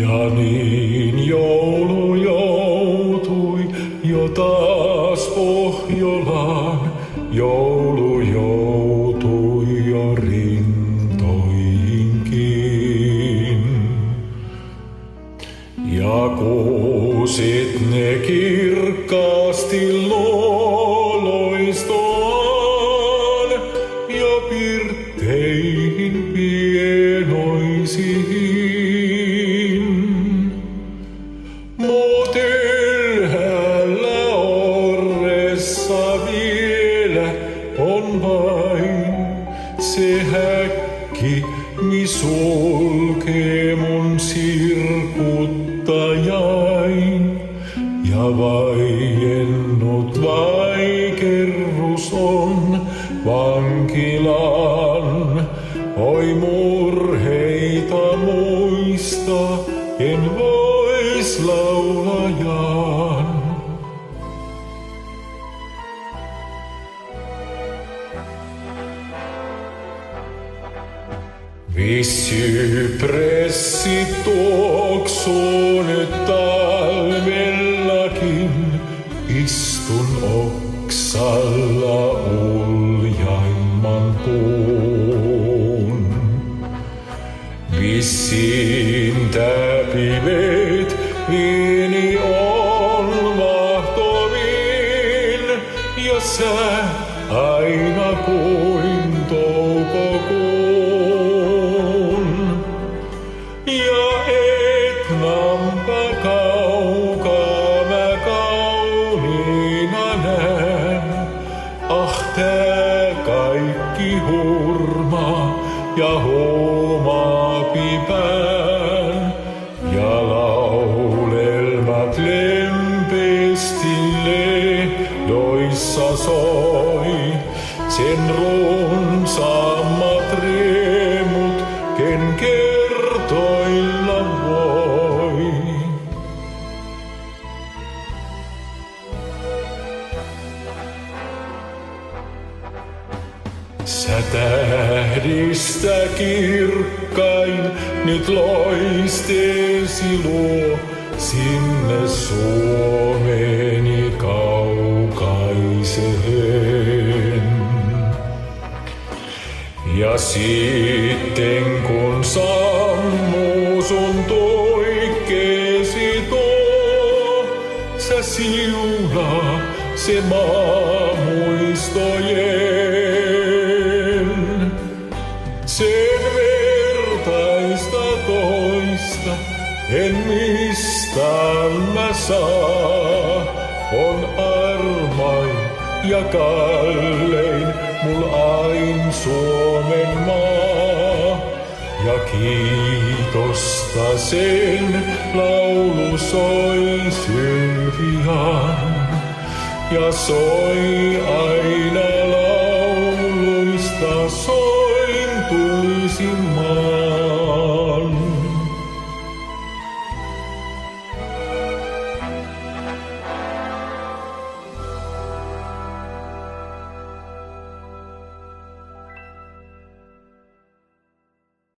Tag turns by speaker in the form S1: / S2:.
S1: Ja niin joulu joutui jo taas Pohjolaan, joulu joutui jo rintoihinkin. Ja kuusit ne kirkkaasti loistoaan ja pirtteihin pienoisiin. Mut ylhäällä orressa vielä on vain se häkki, mi sulkee mun sirkuttajain. Ja vaiennut vaikerrus on vankilan, oi murheita muista, en vois laulajaan. Vissypressi tuoksuu nyt talvellakin, istun oksalla uljaimman puun. Vissiin tää pimeet viini on mahtovin, ja sä aina kuin toukokuun. Ja Etnanpa kaukaa mä kauniina näen, tää kaikki hurmaa ja huomaapi pään. Ja laulelmat lempeästi lehdoissa soi, sen runsaammat riemut, ken kertoilla voi. Sä tähdistä kirkkain nyt loisteesi luo sinne Suomeni kaukaiseen. Ja sitten kun sammuu sun toikkeesi tuo, sä siunaa se maa muistojen. Sen vertaista toista en mistään mä saa, on armain ja kallein mul ain Suomen maa. Ja kiitosta sen laulu soi sylvian ja soi aina